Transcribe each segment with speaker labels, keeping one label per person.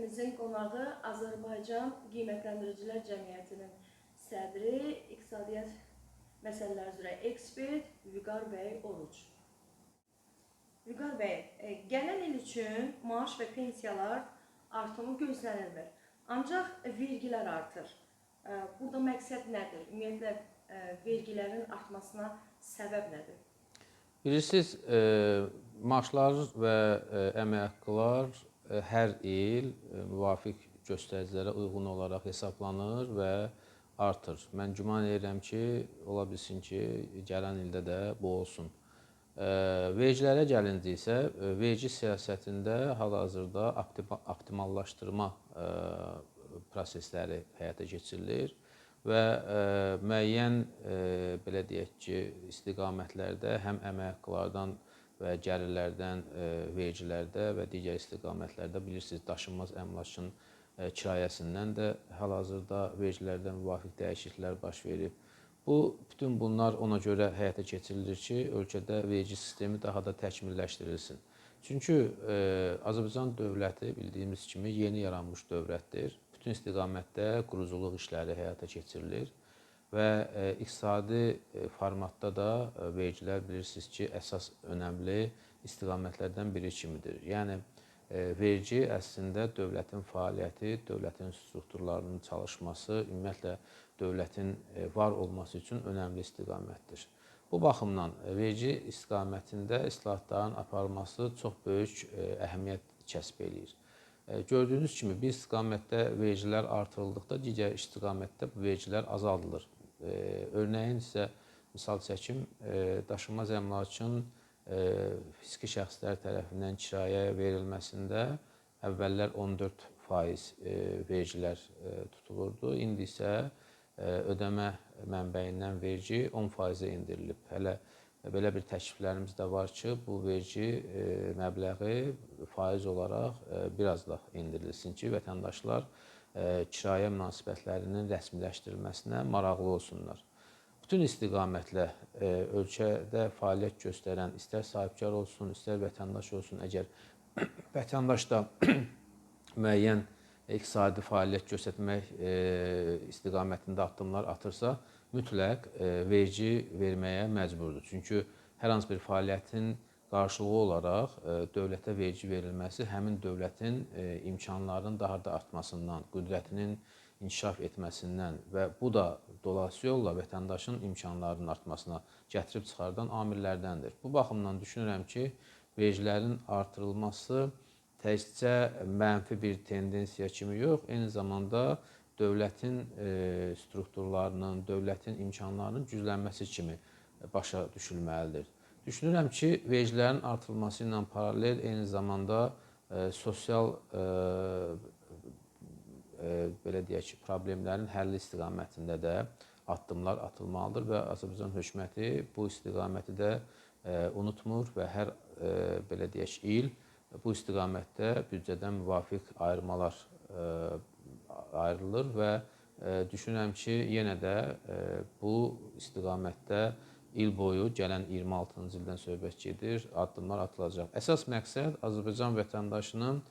Speaker 1: Efemizin qonağı Azərbaycan Qiymətləndiricilər Cəmiyyətinin sədri, iqtisadiyyat məsələləri üzrə ekspert Vüqar bəy Oruc. Vüqar bəy, gələn il üçün maaş və pensiyalar artımı gözlənilmir. Ancaq vergilər artır. Burada məqsəd nədir? Ümumiyyətlə, vergilərin artmasına səbəb nədir?
Speaker 2: Bilirsiniz, maaşlar və əmək haqqılar hər il müvafiq göstəricilərə uyğun olaraq hesablanır və artır. Mən güman edirəm ki, ola bilsin ki, gələn ildə də bu olsun. Vergilərə gəlincə isə, vergi siyasətində hal-hazırda optimallaşdırma prosesləri həyata keçirilir və müəyyən, belə deyək ki, istiqamətlərdə həm əmək haqqılardan və gəlirlərdən, vergilərdə və digər istiqamətlərdə bilirsiniz, daşınmaz əmlakın kirayəsindən də hal-hazırda vergilərdə müvafiq dəyişikliklər baş verib. Bütün bunlar ona görə həyata keçirilir ki, ölkədə vergi sistemi daha da təkmilləşdirilsin. Çünki Azərbaycan dövləti bildiyimiz kimi yeni yaranmış dövlətdir. Bütün istiqamətdə quruculuq işləri həyata keçirilir və iqtisadi formatda da vergilər bilirsiniz ki, əsas önəmli istiqamətlərdən biri kimidir. Yəni, vergi əslində dövlətin fəaliyyəti, dövlətin strukturlarının çalışması, ümumiyyətlə dövlətin var olması üçün önəmli istiqamətdir. Bu baxımdan vergi istiqamətində islahatların aparılması çox böyük əhəmiyyət kəsb eləyir. Gördüyünüz kimi, bir istiqamətdə vergilər artırıldıqda, digər istiqamətdə bu vergilər azaldılır. Örnəyin isə misal çəkim, daşınmaz əmlakın fiziki şəxslər tərəfindən kirayəyə verilməsində əvvəllər 14% vergilər tutulurdu. İndi isə ödəmə mənbəyindən vergi 10%-ə endirilib. Hələ belə bir təkliflərimiz də var ki, bu vergi məbləği faiz olaraq biraz da endirilsin ki, vətəndaşlar kirayə münasibətlərinin rəsmiləşdirilməsinə maraqlı olsunlar. Bütün istiqamətlə ölkədə fəaliyyət göstərən, istər sahibkar olsun, istər vətəndaş olsun, əgər vətəndaş da müəyyən iqtisadi fəaliyyət göstərmək istiqamətində addımlar atırsa, mütləq vergi verməyə məcburdur. Çünki hər hansı bir fəaliyyətin qarşılığı olaraq dövlətə vergi verilməsi həmin dövlətin imkanlarının daha da artmasından, qüdrətinin inkişaf etməsindən və bu da dolayısı yolla vətəndaşın imkanlarının artmasına gətirib çıxardan amillərdəndir. Bu baxımdan düşünürəm ki, vergilərin artırılması təkcə mənfi bir tendensiya kimi yox, eyni zamanda dövlətin strukturlarının, dövlətin imkanlarının güclənməsi kimi başa düşülməlidir. Düşünürəm ki, vergilərin artırılması ilə paralel eyni zamanda sosial belə deyək ki, problemlərin həlli istiqamətində də addımlar atılmalıdır və Azərbaycan hökuməti bu istiqaməti də unutmur və hər belə deyək il bu istiqamətdə büdcədən müvafiq ayırmalar ayrılır və düşünürəm ki, yenə də bu istiqamətdə il boyu gələn 26-cı ildən söhbət gedir, addımlar atılacaq. Əsas məqsəd Azərbaycan vətəndaşının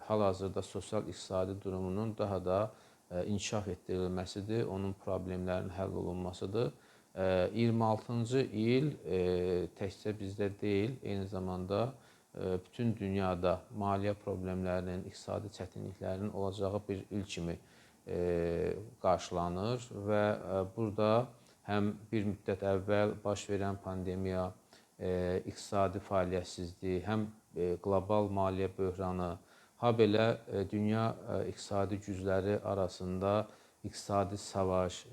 Speaker 2: hal-hazırda sosial-iqtisadi durumunun daha da inkişaf etdirilməsidir, onun problemlərinin həll olunmasıdır. 26-cı il təkcə bizdə deyil, eyni zamanda bütün dünyada maliyyə problemlərinin, iqtisadi çətinliklərinin olacağı bir il kimi qarşılanır və burada həm bir müddət əvvəl baş verən pandemiya, iqtisadi fəaliyyətsizlik, həm qlobal maliyyə böhranı, habelə dünya iqtisadi gücləri arasında iqtisadi savaş,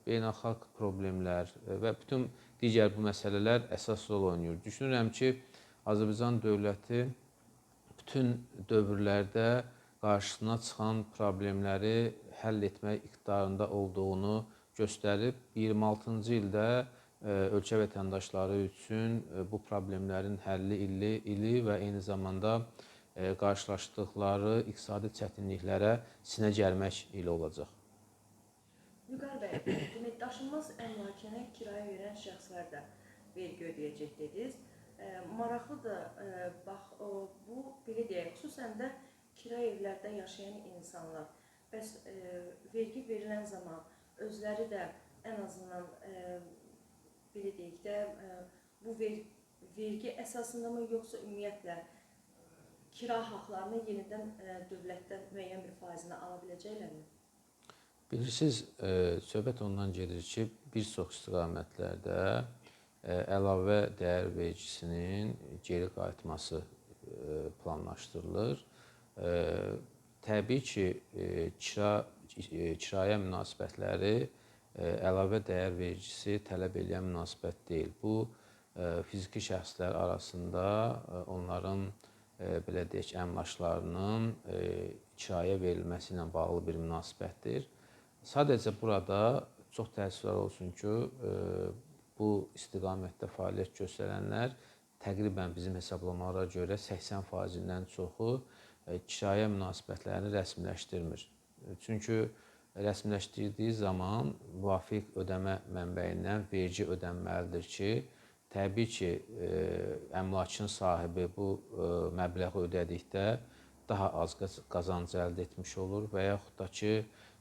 Speaker 2: beynəlxalq problemlər və bütün digər bu məsələlər əsas rol oynayır. Düşünürəm ki, Azərbaycan dövləti bütün dövrlərdə qarşısına çıxan problemləri həll etmək iqtidarında olduğunu göstərib 26-cı ildə ölkə vətəndaşları üçün bu problemlərin həlli ili və eyni zamanda qarşılaşdıqları iqtisadi çətinliklərə sinə gərmək ili olacaq.
Speaker 1: Vüqar bəy, daşınmaz əmlakına kirayə verən şəxslər də vergi ödəyəcək dediniz. Maraqlıdır, bax, bu belə deyək, xüsusən də kira evlərdə yaşayan insanlar bəs vergi verilən zaman özləri də ən azından belə deyək də bu vergi əsasındamı yoxsa ümumiyyətlə kira haqlarını yenidən dövlətdən müəyyən bir faizini ala biləcəklərmi?
Speaker 2: Bilirsiniz, söhbət ondan gedir ki, bir çox istiqamətlərdə əlavə dəyər vergisinin geri qayıtması planlaşdırılır. Təbii ki, kirayə münasibətləri əlavə dəyər vergisi tələb edən münasibət deyil. Bu, fiziki şəxslər arasında onların belə deyək, əmlaklarının kirayə verilməsi ilə bağlı bir münasibətdir. Sadəcə burada çox təəssüflər olsun ki, bu istiqamətdə fəaliyyət göstərənlər təqribən bizim hesablamalara görə 80%-dən çoxu kirayə münasibətlərini rəsmiləşdirmir. Çünki rəsmiləşdirdiyi zaman müvafiq ödəmə mənbəyindən vergi ödənməlidir ki, təbii ki, əmlakın sahibi bu məbləği ödədikdə daha az qazanc əldə etmiş olur və yaxud da ki,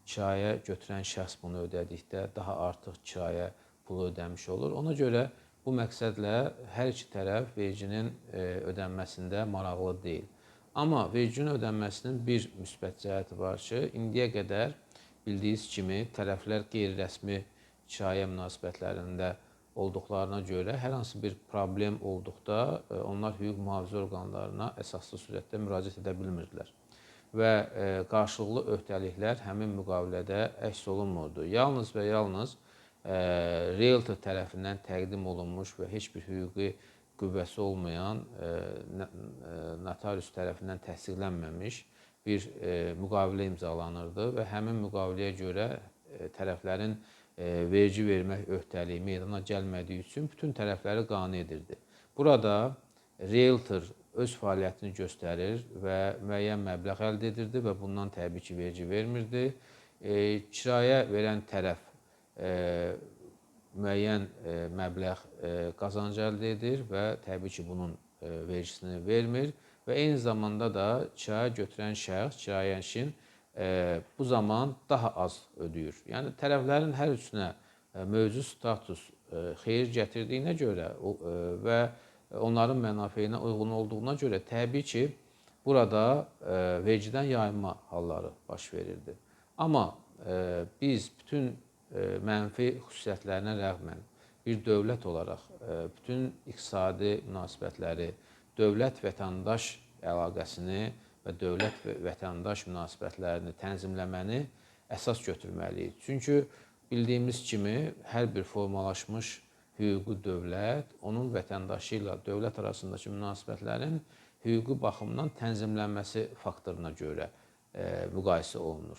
Speaker 2: kirayə götürən şəxs bunu ödədikdə daha artıq kirayə pulu ödəmiş olur. Ona görə bu məqsədlə hər iki tərəf verginin ödənməsində maraqlı deyil. Amma verginin ödənməsinin bir müsbət cəhəti var ki, indiyə qədər bildiyiniz kimi tərəflər qeyri-rəsmi kirayə münasibətlərində olduqlarına görə hər hansı bir problem olduqda onlar hüquq mühafizə orqanlarına əsaslı surətdə müraciət edə bilmirdilər. Və qarşılıqlı öhdəliklər həmin müqavilədə əks olunmurdu. Yalnız və yalnız realtor tərəfindən təqdim olunmuş və heç bir hüquqi qüvvəsi olmayan, notarius tərəfindən təsdiqlənməmiş bir müqavilə imzalanırdı və həmin müqaviləyə görə tərəflərin vergi vermək öhdəliyi meydana gəlmədiyi üçün bütün tərəfləri qane edirdi. Burada realtor öz fəaliyyətini göstərir və müəyyən məbləğ əldə edirdi və bundan təbii ki, vergi vermirdi. Kirayə verən tərəf müəyyən məbləğ qazanc əldə edir və təbii ki, bunun vergisini vermir və eyni zamanda da kirayə götürən şəxs, kirayənişin bu zaman daha az ödəyir. Yəni, tərəflərin hər üçünə mövcud status xeyir gətirdiyinə görə və onların mənafeyinə uyğun olduğuna görə təbii ki, burada vergidən yayınma halları baş verirdi. Amma biz bütün mənfi xüsusiyyətlərinə rəğmən bir dövlət olaraq bütün iqtisadi münasibətləri, dövlət-vətəndaş əlaqəsini və dövlət-vətəndaş münasibətlərini tənzimləməni əsas götürməliyik. Çünki bildiyimiz kimi hər bir formalaşmış hüquqi dövlət, onun vətəndaşı ilə dövlət arasındakı münasibətlərin hüquqi baxımdan tənzimlənməsi faktoruna görə müqayisə olunur.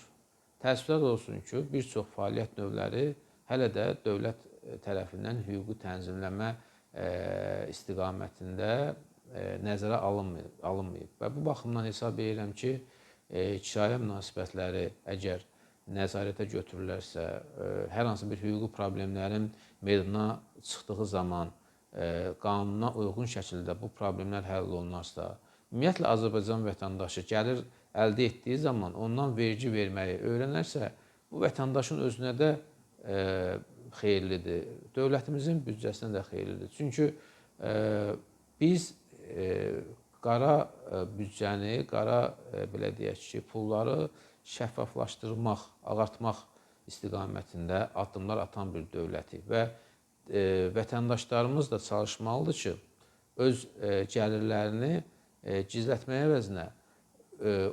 Speaker 2: Təəssüflər olsun ki, bir çox fəaliyyət növləri hələ də dövlət tərəfindən hüquqi tənzimləmə istiqamətində nəzərə alınmayıb. Və bu baxımdan hesab edirəm ki, kirayə münasibətləri əgər nəzarətə götürülərsə, hər hansı bir hüquqi problemlərin meydana çıxdığı zaman qanuna uyğun şəkildə bu problemlər həll olunarsa, ümumiyyətlə Azərbaycan vətəndaşı gəlir əldə etdiyi zaman ondan vergi verməyi öyrənərsə, bu vətəndaşın özünə də xeyirlidir, dövlətimizin büdcəsinə də xeyirlidir. Çünki biz qara büdcəni, qara belə deyək ki, pulları şəffaflaşdırmaq, ağartmaq istiqamətində addımlar atan bir dövlətik və vətəndaşlarımız da çalışmalıdır ki, öz gəlirlərini gizlətməyə əvəzinə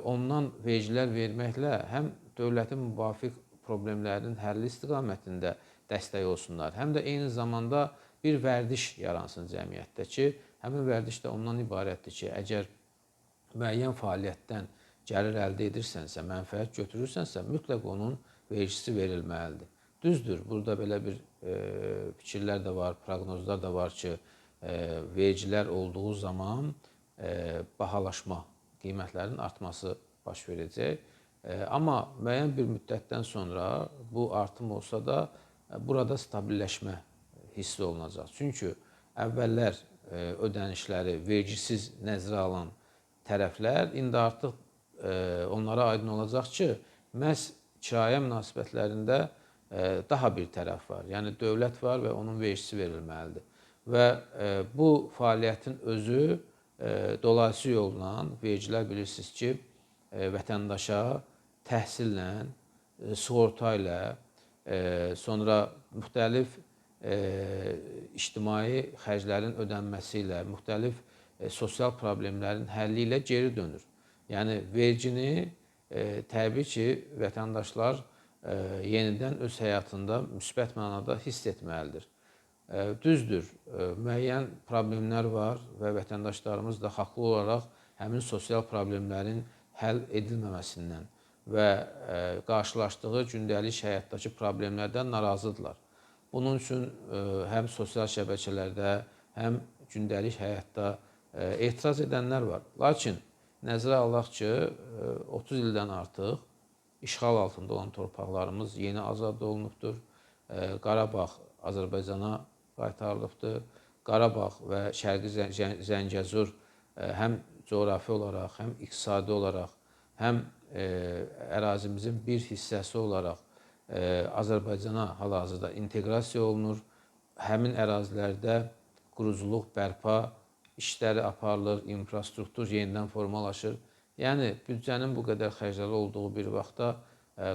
Speaker 2: ondan vergilər verməklə həm dövlətin müvafiq problemlərinin həlli istiqamətində dəstək olsunlar, həm də eyni zamanda bir vərdiş yaransın cəmiyyətdə ki, həmin vərdiş də ondan ibarətdir ki, əgər müəyyən fəaliyyətdən gəlir əldə edirsənsə, mənfəət götürürsənsə, mütləq onun vergisi verilməlidir. Düzdür, burada belə bir fikirlər də var, proqnozlar da var ki, vergilər olduğu zaman bahalaşma, qiymətlərin artması baş verəcək. Amma müəyyən bir müddətdən sonra bu artım olsa da burada stabilləşmə hissi olunacaq. Çünki əvvəllər ödənişləri vergisiz nəzərə alan tərəflər indi artıq onlara aydın olacaq ki, məhz kirayə münasibətlərində daha bir tərəf var. Yəni dövlət var və onun vergisi verilməlidir. Və bu fəaliyyətin özü dolayısı yolla vergilər bilirsiniz ki, vətəndaşa təhsillə, sığorta ilə, sonra müxtəlif ictimai xərclərin ödənməsi ilə, müxtəlif sosial problemlərin həlli ilə geri dönür. Yəni vergini təbii ki, vətəndaşlar yenidən öz həyatında müsbət mənada hiss etməlidir. Düzdür, müəyyən problemlər var və vətəndaşlarımız da haqlı olaraq həmin sosial problemlərin həll edilməməsindən və qarşılaşdığı gündəlik həyatdakı problemlərdən narazıdırlar. Bunun üçün həm sosial şəbəkələrdə, həm gündəlik həyatda etiraz edənlər var. Lakin nəzərə alaq ki, 30 ildən artıq işğal altında olan torpaqlarımız yeni azad olunubdur. Qarabağ Azərbaycana qaytarılıbdır. Qarabağ və Şərqi Zəngəzur həm coğrafi olaraq, həm iqtisadi olaraq, həm ərazimizin bir hissəsi olaraq Azərbaycana hal-hazırda inteqrasiya olunur. Həmin ərazilərdə quruculuq, bərpa işləri aparılır, infrastruktur yenidən formalaşır. Yəni, büdcənin bu qədər xərcləri olduğu bir vaxtda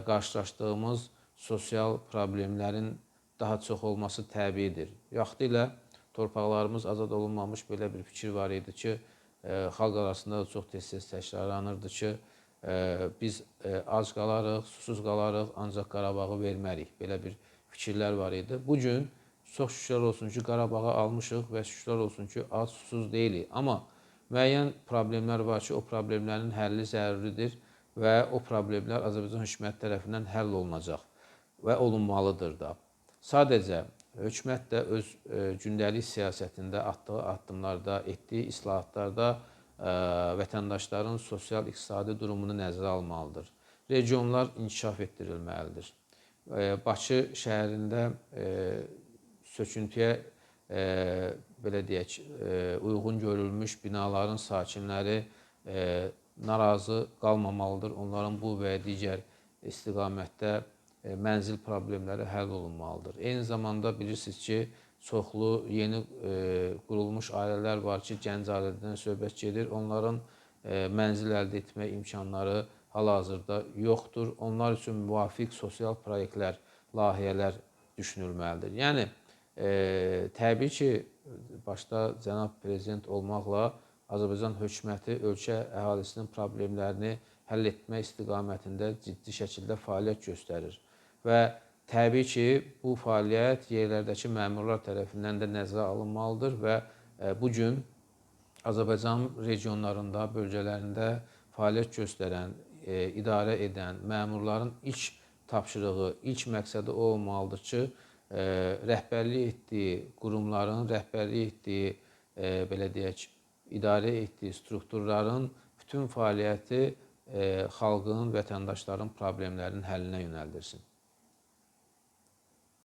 Speaker 2: qarşılaşdığımız sosial problemlərin daha çox olması təbiidir. Vaxtilə torpaqlarımız azad olunmamış belə bir fikir var idi ki, xalq arasında da çox tez-tez təkrarlanırdı ki, biz ac qalarıq, susuz qalarıq, ancaq Qarabağı vermərik. Belə bir fikirlər var idi. Bugün çox şükürlər olsun ki, Qarabağı almışıq və şükürlər olsun ki, ac, susuz deyilik. Amma müəyyən problemlər var ki, o problemlərin həlli zəruridir və o problemlər Azərbaycan hökuməti tərəfindən həll olunacaq və olunmalıdır da. Sadəcə, hökumət də öz gündəlik siyasətində atdığı addımlarda, etdiyi islahatlarda vətəndaşların sosial-iqtisadi durumunu nəzərə almalıdır. Regionlar inkişaf etdirilməlidir. Bakı şəhərində söküntüyə belə deyək, uyğun görülmüş binaların sakinləri narazı qalmamalıdır. Onların bu və digər istiqamətdə mənzil problemləri həll olunmalıdır. Eyni zamanda bilirsiniz ki, çoxlu yeni qurulmuş ailələr var ki, gənc ailədən söhbət gedir. Onların mənzil əldə etmə imkanları hal-hazırda yoxdur. Onlar üçün müvafiq sosial proyektlər, layihələr düşünülməlidir. Yəni, təbii ki, başda cənab prezident olmaqla Azərbaycan hökuməti ölkə əhalisinin problemlərini həll etmək istiqamətində ciddi şəkildə fəaliyyət göstərir. Və təbii ki, bu fəaliyyət yerlərdəki məmurlar tərəfindən də nəzərə alınmalıdır və bugün Azərbaycan regionlarında, bölgələrində fəaliyyət göstərən, idarə edən məmurların ilk tapşırığı, ilk məqsədi o olmalıdır ki, rəhbərlik etdiyi qurumların, rəhbərlik etdiyi, belə deyək, idarə etdiyi strukturların bütün fəaliyyəti xalqın, vətəndaşların problemlərinin həllinə yönəldirsin.